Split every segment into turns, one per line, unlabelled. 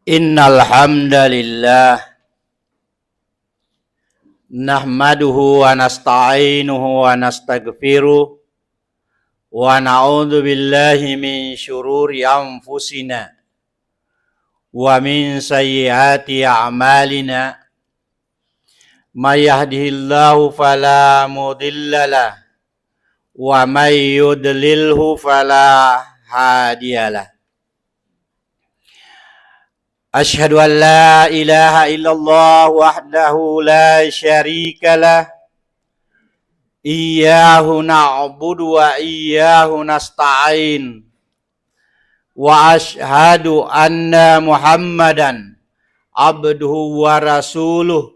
Innal hamdalillah nahmaduhu wa nasta'inuhu wa nastaghfiruh wa na'udzu billahi min syururi anfusina wa min sayyiati a'malina may yahdihillahu fala mudhillalah wa may yudlilhu fala hadiyalah. Asyhadu an la ilaha illallah wahdahu la syarika lah. Iyyahu na'budu wa iyyahu nasta'in. Wa asyhadu anna Muhammadan abduhu wa rasuluh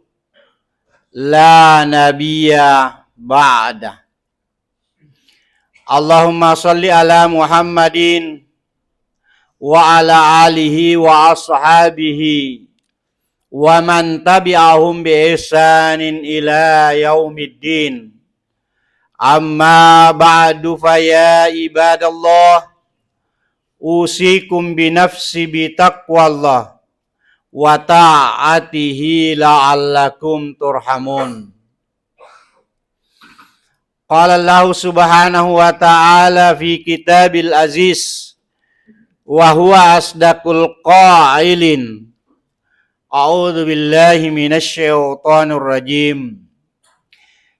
la nabiyya ba'da. Allahumma shalli ala Muhammadin wa ala alihi wa ashabihi wa man tabi'ahum bi ihsanin ila yaumiddin. Amma ba'du fa ya ibadallah usikum bi nafsi bi taqwallah wa ta'atihi la'allakum turhamun. Qala Allah subhanahu wa ta'ala fi kitabil aziz wa huwa asdaqul qailin. A'udzu billahi minasy syaithanir rajim.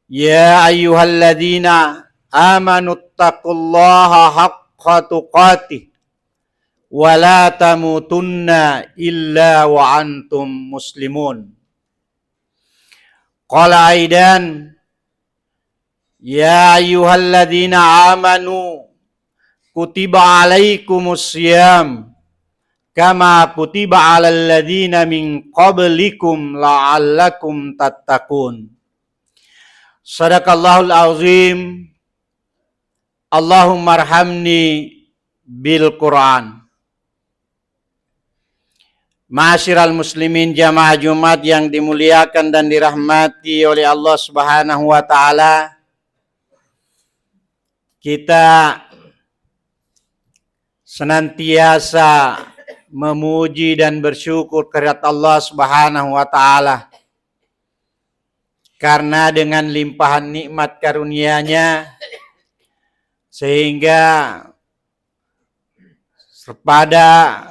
Ya ayyuhalladzina amanu taqullaha haqqa tuqatih wa la tamutunna illa wa antum muslimun. Qala aidan ya ayyuhalladzina amanu kutiba alaikumus syiyam kama kutiba alal ladzina min qablikum la'allakum tattaqun. Sadaqallahul azim. Allahumma arhamni bil Qur'an. Ma'asyiral muslimin jamaah Jumat yang dimuliakan dan dirahmati oleh Allah Subhanahu wa taala. Kita senantiasa memuji dan bersyukur kehadirat Allah Subhanahu wa taala. Karena dengan limpahan nikmat karunia-Nya sehingga pada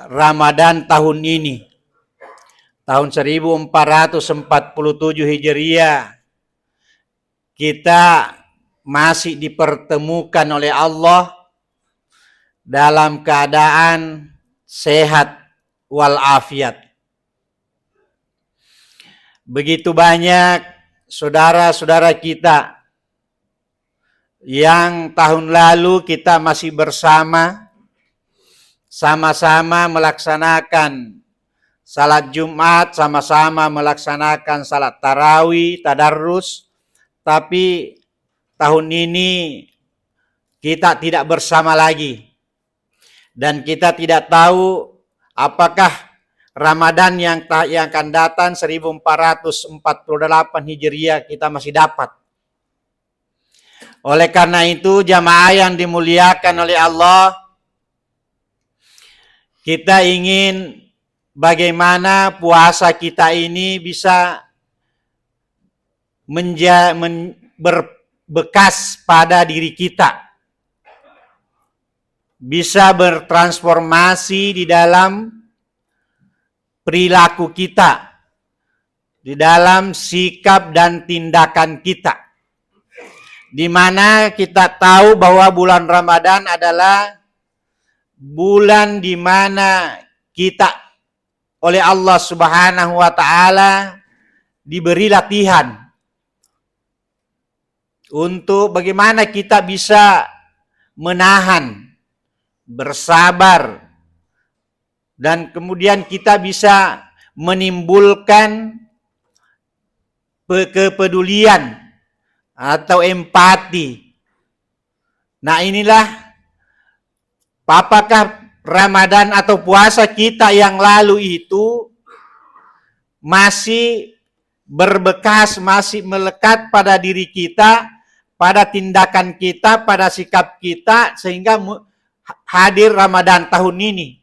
Ramadan tahun ini tahun 1447 Hijriah kita masih dipertemukan oleh Allah dalam keadaan sehat walafiat. Begitu banyak saudara-saudara kita yang tahun lalu kita masih bersama, sama-sama melaksanakan salat Jumat, sama-sama melaksanakan salat tarawih, tadarrus, tapi tahun ini kita tidak bersama lagi. Dan kita tidak tahu apakah Ramadan yang akan datang 1448 Hijriah kita masih dapat. Oleh karena itu jamaah yang dimuliakan oleh Allah, kita ingin bagaimana puasa kita ini bisa berbekas pada diri kita. Bisa bertransformasi di dalam perilaku kita, di dalam sikap dan tindakan kita. Di mana kita tahu bahwa bulan Ramadan adalah bulan di mana kita oleh Allah Subhanahu wa taala diberi latihan untuk bagaimana kita bisa menahan, bersabar, dan kemudian kita bisa menimbulkan kepedulian atau empati. Nah inilah apakah Ramadan atau puasa kita yang lalu itu masih berbekas, masih melekat pada diri kita, pada tindakan kita, pada sikap kita, sehingga hadir Ramadan tahun ini.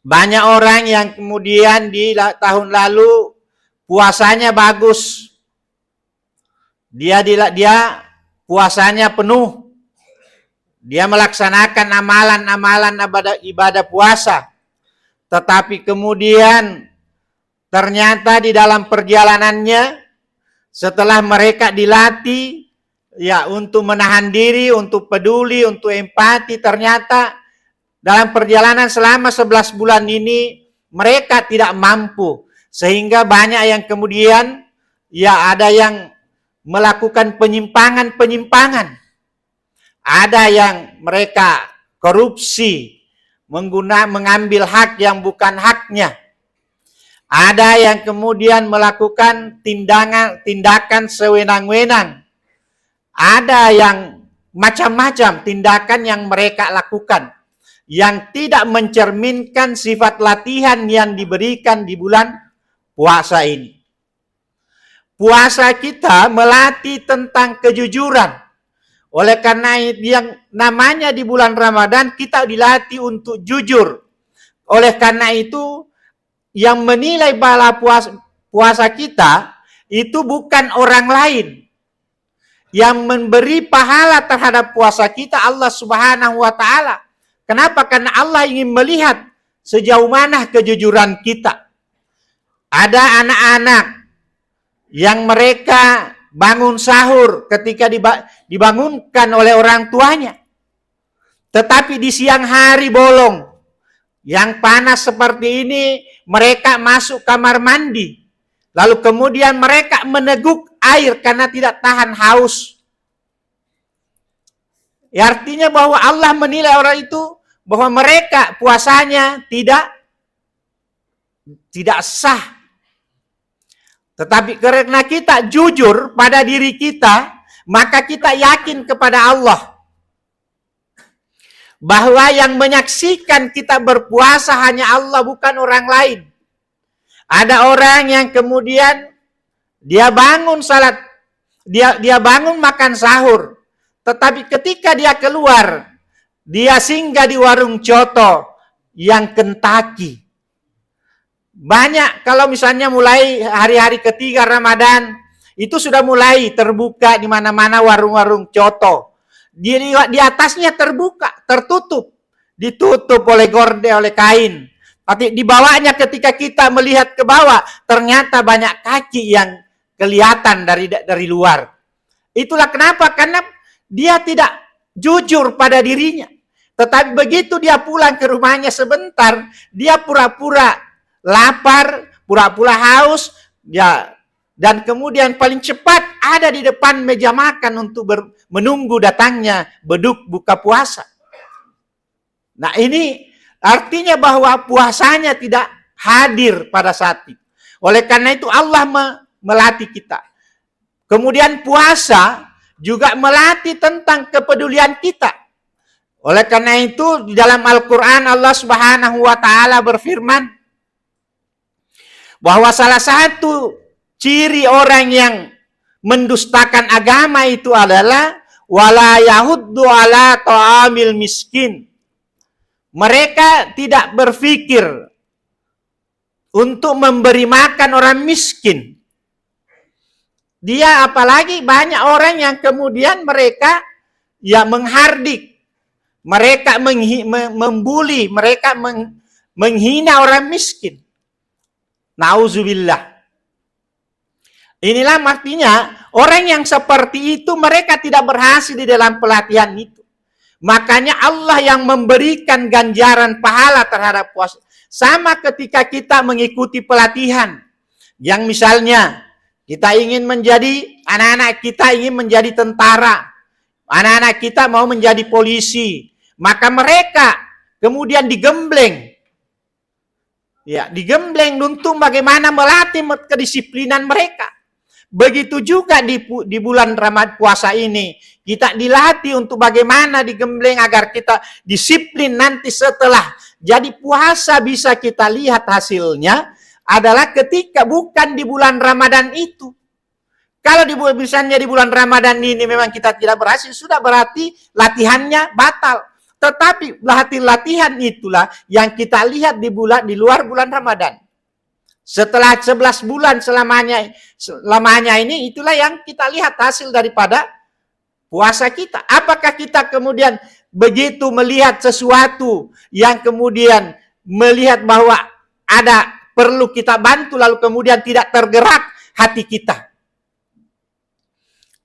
Banyak orang yang kemudian di tahun lalu puasanya bagus. Dia puasanya penuh. Dia melaksanakan amalan-amalan ibadah puasa. Tetapi kemudian ternyata di dalam perjalanannya, setelah mereka dilatih ya untuk menahan diri, untuk peduli, untuk empati, ternyata dalam perjalanan selama 11 bulan ini mereka tidak mampu. Sehingga banyak yang kemudian ya ada yang melakukan penyimpangan-penyimpangan. Ada yang mereka korupsi, mengambil hak yang bukan haknya. Ada yang kemudian melakukan tindakan sewenang-wenang. Ada yang macam-macam tindakan yang mereka lakukan yang tidak mencerminkan sifat latihan yang diberikan di bulan puasa ini. Puasa kita melatih tentang kejujuran. Oleh karena yang namanya di bulan Ramadan kita dilatih untuk jujur. Oleh karena itu yang menilai pahala puasa kita itu bukan orang lain. Yang memberi pahala terhadap puasa kita Allah Subhanahu wa taala. Kenapa? Karena Allah ingin melihat sejauh mana kejujuran kita. Ada anak-anak yang mereka bangun sahur ketika dibangunkan oleh orang tuanya. Tetapi di siang hari bolong, yang panas seperti ini, mereka masuk kamar mandi. Lalu kemudian mereka meneguk air karena tidak tahan haus. Ya, artinya bahwa Allah menilai orang itu bahwa mereka puasanya tidak sah. Tetapi karena kita jujur pada diri kita, maka kita yakin kepada Allah bahwa yang menyaksikan kita berpuasa hanya Allah, bukan orang lain. Ada orang yang kemudian dia bangun salat, dia bangun makan sahur, tetapi ketika dia keluar, dia singgah di warung coto yang Kentucky. Banyak kalau misalnya mulai hari-hari ketiga Ramadan, itu sudah mulai terbuka di mana-mana warung-warung coto. Di atasnya terbuka, tertutup, ditutup oleh gorden, oleh kain. Tapi di bawahnya ketika kita melihat ke bawah, ternyata banyak kaki yang kelihatan dari luar. Itulah kenapa, karena dia tidak jujur pada dirinya. Tetapi begitu dia pulang ke rumahnya sebentar, dia pura-pura lapar, pura-pura haus, ya, dan kemudian paling cepat ada di depan meja makan untuk menunggu datangnya beduk buka puasa. Nah, ini artinya bahwa puasanya tidak hadir pada saat itu. Oleh karena itu Allah melatih kita. Kemudian puasa juga melatih tentang kepedulian kita. Oleh karena itu di dalam Al-Quran Allah Subhanahu wa taala berfirman bahwa salah satu ciri orang yang mendustakan agama itu adalah wala yahuddu ala ta'amil miskin. Mereka tidak berpikir untuk memberi makan orang miskin. Dia apalagi banyak orang yang kemudian mereka ya menghardik, mereka membuli, mereka menghina orang miskin. Nauzubillah. Inilah artinya orang yang seperti itu mereka tidak berhasil di dalam pelatihan itu. Makanya Allah yang memberikan ganjaran pahala terhadap puasa. Sama ketika kita mengikuti pelatihan. Yang misalnya kita ingin menjadi, anak-anak kita ingin menjadi tentara. Anak-anak kita mau menjadi polisi. Maka mereka kemudian digembleng. Ya, digembleng untuk bagaimana melatih kedisiplinan mereka. Begitu juga di bulan Ramadan puasa ini, kita dilatih untuk bagaimana digembleng agar kita disiplin nanti setelah jadi puasa bisa kita lihat hasilnya adalah ketika bukan di bulan Ramadan itu. Kalau misalnya di bulan Ramadan ini memang kita tidak berhasil, sudah berarti latihannya batal. Tetapi latihan itulah yang kita lihat di luar bulan Ramadan. Setelah 11 bulan selamanya ini, itulah yang kita lihat hasil daripada puasa kita. Apakah kita kemudian begitu melihat sesuatu yang kemudian melihat bahwa ada perlu kita bantu, lalu kemudian tidak tergerak hati kita.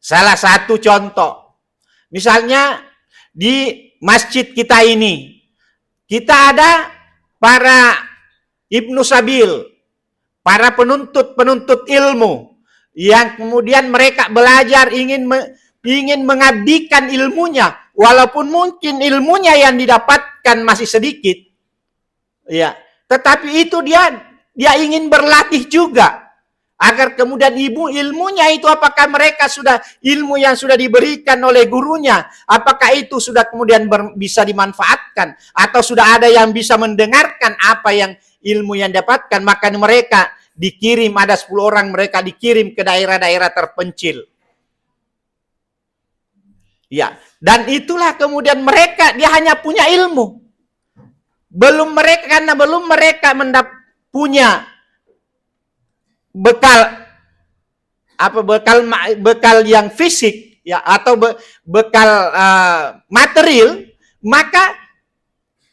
Salah satu contoh, misalnya di masjid kita ini, kita ada para ibnu sabil, para penuntut ilmu, yang kemudian mereka belajar ingin mengabdikan ilmunya, walaupun mungkin ilmunya yang didapatkan masih sedikit, ya, tetapi itu dia ingin berlatih juga, agar kemudian ilmunya itu, apakah mereka sudah ilmu yang sudah diberikan oleh gurunya, apakah itu sudah kemudian bisa dimanfaatkan, atau sudah ada yang bisa mendengarkan apa yang ilmu yang dapatkan. Maka mereka dikirim, ada 10 orang mereka dikirim ke daerah-daerah terpencil. Ya, dan itulah kemudian mereka, dia hanya punya ilmu. Belum mereka punya bekal yang fisik, ya, atau bekal material, maka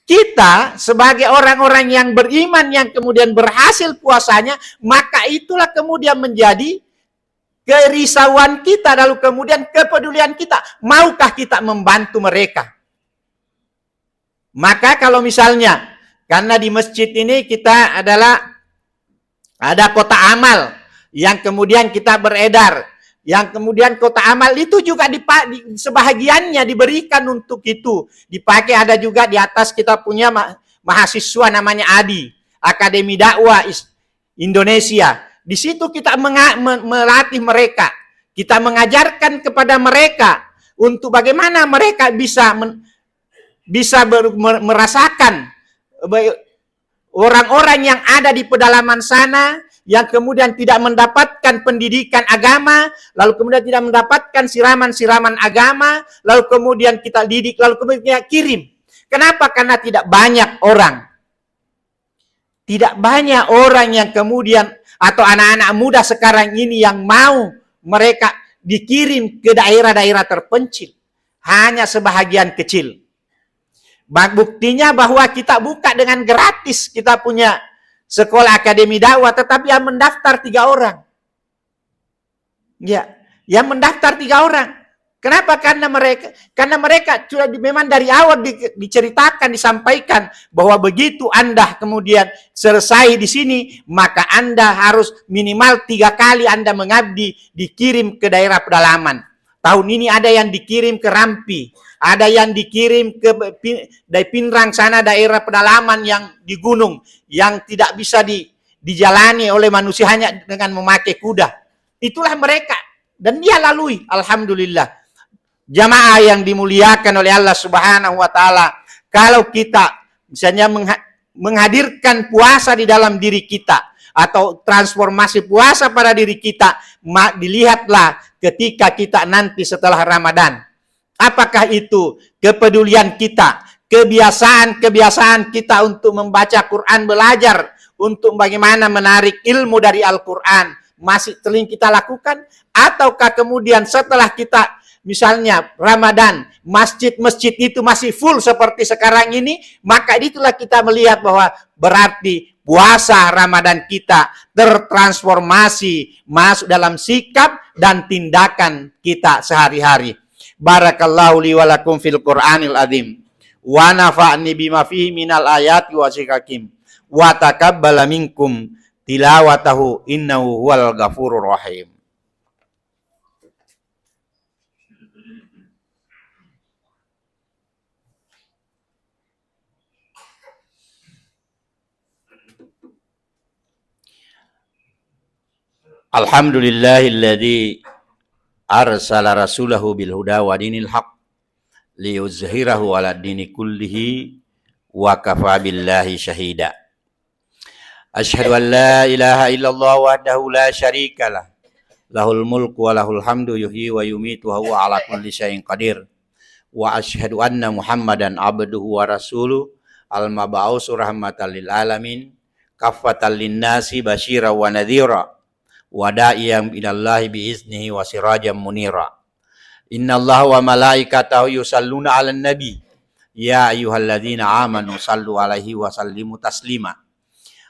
kita sebagai orang-orang yang beriman yang kemudian berhasil puasanya, maka itulah kemudian menjadi kerisauan kita, lalu kemudian kepedulian kita. Maukah kita membantu mereka? Maka kalau misalnya, karena di masjid ini kita ada kota amal yang kemudian kita beredar, yang kemudian kota amal itu juga sebahagiannya diberikan untuk itu dipakai. Ada juga di atas kita punya mahasiswa namanya ADI, Akademi Dakwah Indonesia. Di situ kita melatih mereka, kita mengajarkan kepada mereka untuk bagaimana mereka bisa merasakan orang-orang yang ada di pedalaman sana, yang kemudian tidak mendapatkan pendidikan agama, lalu kemudian tidak mendapatkan siraman-siraman agama, lalu kemudian kita didik, lalu kemudian kita kirim. Kenapa? Karena tidak banyak orang. Tidak banyak orang yang kemudian, atau anak-anak muda sekarang ini yang mau mereka dikirim ke daerah-daerah terpencil. Hanya sebahagian kecil. Buktinya bahwa kita buka dengan gratis, kita punya sekolah akademi dakwah, tetapi yang mendaftar 3 orang. Ya, yang mendaftar 3 orang. Kenapa? Karena mereka sudah memang dari awal diceritakan, disampaikan bahwa begitu Anda kemudian selesai di sini, maka Anda harus minimal 3 kali Anda mengabdi, dikirim ke daerah pedalaman. Tahun ini ada yang dikirim ke Rampi, ada yang dikirim ke dari Pinrang sana, daerah pedalaman yang di gunung, yang tidak bisa dijalani oleh manusia hanya dengan memakai kuda. Itulah mereka, dan dia lalui, alhamdulillah. Jamaah yang dimuliakan oleh Allah Subhanahu wa taala, kalau kita misalnya menghadirkan puasa di dalam diri kita, atau transformasi puasa pada diri kita, dilihatlah ketika kita nanti setelah Ramadan. Apakah itu kepedulian kita, kebiasaan kita untuk membaca Quran, belajar untuk bagaimana menarik ilmu dari Al-Quran, masih telah kita lakukan? Ataukah kemudian setelah kita misalnya Ramadan, masjid-masjid itu masih full seperti sekarang ini, maka itulah kita melihat bahwa berarti puasa Ramadan kita tertransformasi masuk dalam sikap dan tindakan kita sehari-hari. Barakallahu li wa lakum fil Qur'anil azim wa nafa'ni bima fihi minal ayati wa zikrim wa taqabbala minkum tilawatahu innahu huwal ghafurur rahim. Alhamdulillahilladzi arsala rasulahu bil huda wa dinil haq liyuzhirahu ala dini kullihi wa kafa billahi syahida. Asyhadu an la ilaha illallah wahdahu la syarikalah, lahul mulku wa lahul hamdu yuhyi wa yumitu wa huwa ala kulli syai'in qadir. wa asyhadu anna Muhammadan abduhu wa rasuluh al-mab'us rahmatan lil alamin kaffatan lin-nasi basyira wa nadhira wa da'iyan ilallahi bi iznihi wa sirajan munira. Innallaha wa malaikatahu yusalluna 'alan nabi ya ayyuhalladzina amanu sallu 'alaihi wa sallimu taslima.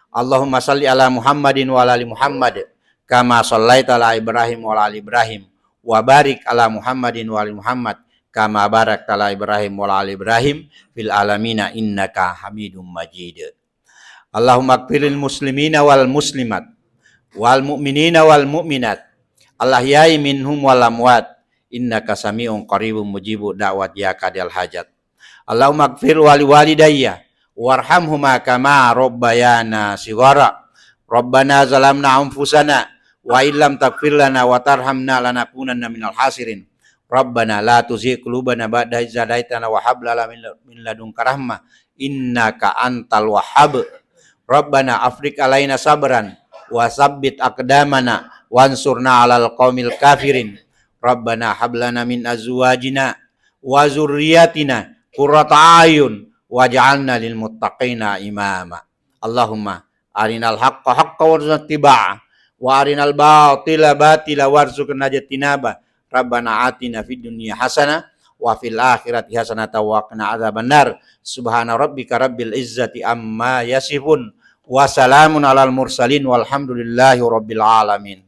Allahumma salli ala Muhammadin wa ala ali Muhammad kama shallaita ala Ibrahim wa ala ali Ibrahim wa barik ala Muhammadin wa ali Muhammad kama barakta ala Ibrahim wa ala ali Ibrahim fil alamina innaka Hamidum Majid. Allahumma ighfirlil muslimina wal muslimat wal mu'minina wal mu'minat al-ahya'i minhum wal amwat innaka sami'un qaribun mujibu da'wat ya qadil hajat. Allahumma ighfir wali walidayya warhamhuma kama rabbayana shighara. Rabbana zalamna anfusana wa illam taghfir lana wa tarhamna lanakunanna minal khasirin. Rabbana la tuzigh qulubana ba'da idh hadaitana wa hab lana min ladunka rahmah innaka antal wahhab. Rabbana afriq alaina sabran wa sabbit aqdamana wansurna 'alal qaumil kafirin. Rabbana hab lana min azwajina wa dzurriyyatina qurrata a'yun waj'alna lil muttaqina imama. Allahumma arinal haqqa haqqan warzuqna ittiba'ah wa arinal batila batila warzuqna ijtinaba. Rabbana atina fid dunya hasanah wa fil akhirati hasanah wa qina adzabannar. Subhana rabbika rabbil izzati amma yasifun wa salamun alal mursalin walhamdulillahi rabbil alamin.